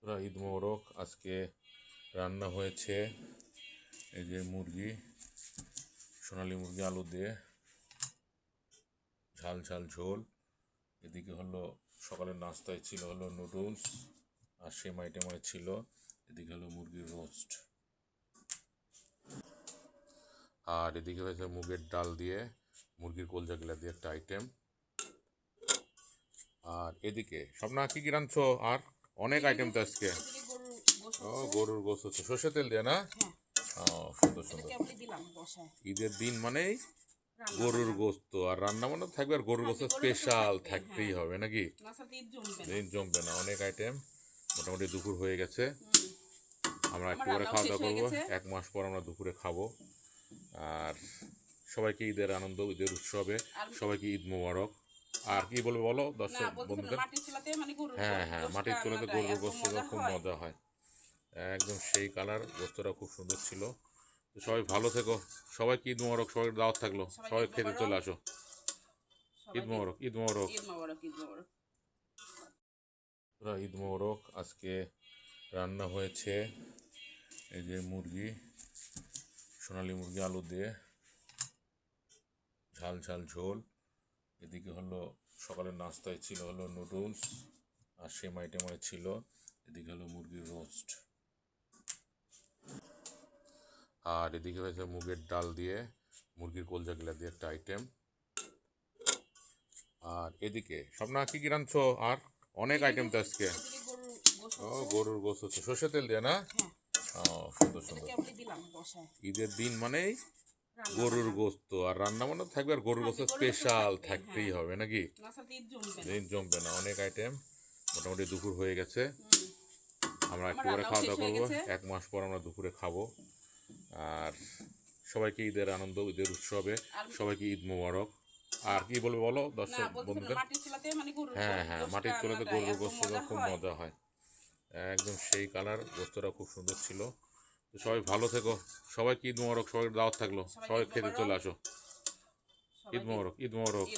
পুরা ঈদ মোবারক। আজকে রান্না হয়েছে এই যে মুরগি, সোনালী মুরগি আলু দিয়ে ঝাল ঝাল ঝোল। এদিকে হলো সকালের নাস্তায় ছিল হলো নুডলস আর সেমাই টেমাই ছিল। এদিকে হলো মুরগির রোস্ট, আর এদিকে হয়েছে মুগের ডাল দিয়ে মুরগির কলজা গিলা দিয়ে একটা আইটেম। আর এদিকে স্বপ্না কি কি রাঁধছো? আর অনেক আইটেম তো আজকে। ও, গরুর গোশত হচ্ছে সর্ষে তেল দিয়ে না? ও, সুন্দর সুন্দর। ঈদের দিন মানেই গরুর গোস্ত আর রান্না বান্না থাকবে, আর গরুর গোস্ত স্পেশাল থাকতেই হবে নাকি? ঈদ জমবে না। অনেক আইটেম। মোটামুটি দুপুর হয়ে গেছে, আমরা একটু করে খাওয়া দাওয়া করবো। 1 মাস পর আমরা দুপুরে খাবো। আর সবাইকে ঈদের আনন্দ, ঈদের উৎসবে সবাইকে ঈদ মোবারক। আর কি বলবো বলো দর্শক বন্ধুদের? হ্যাঁ হ্যাঁ, মাটির চুলাতে গরুর গোস্তটা খুব মজা হয়, একদম সেই কালার। গোস্তটা খুব সুন্দর ছিল। তো সবাই ভালো থেকো, সবাইকে ঈদ মোবারক। সবাই দাওয়াত থাকলো, সবাই খেতে চলে আসো। ঈদ মোবারক, ঈদ মোবারক, পুরা ঈদ মোবারক। আজকে রান্না হয়েছে এই যে মুরগি, সোনালী মুরগি আলু দিয়ে ঝাল ঝাল ঝোল। এদিকে হলো সকালের নাস্তায় ছিল হলো নুডলস আর সেমাই টেমাই ছিল। এদিকে হলো মুরগির রোস্ট, আর এদিকে হয়েছে মুগের ডাল দিয়ে মুরগির কলজা গিলা দিয়ে একটা আইটেম। আর এদিকে স্বপ্না কি কি রাঁধছো? আর অনেক আইটেম তো আজকে। ও, গরুর গোশত হচ্ছে সর্ষে তেল দিয়ে না? ও, সুন্দর সুন্দর। ঈদের দিন মানেই গরুর গোস্ত আর রান্না বান্না থাকবে, আর গরুর গোস্ত স্পেশাল থাকতেই হবে নাকি? ঈদ জমবে না। অনেক আইটেম। মোটামুটি দুপুর হয়ে গেছে, আমরা একটু করে খাওয়া দাওয়া করবো। 1 মাস পর আমরা দুপুরে খাবো। আর সবাইকে ঈদের আনন্দ, ঈদের উৎসবে সবাইকে ঈদ মোবারক। আর কি বলবো বলো দর্শক বন্ধুদের? হ্যাঁ হ্যাঁ, মাটির চুলাতে গরুর গোস্তটা খুব মজা হয়, একদম সেই কালার। গোস্তটা খুব সুন্দর ছিল। তো সবাই ভালো থেকো, সবাইকে ঈদ মোবারক। সবাই দাওয়াত থাকলো, সবাই খেতে চলে আসো। ঈদ মোবারক, ঈদ মোবারক।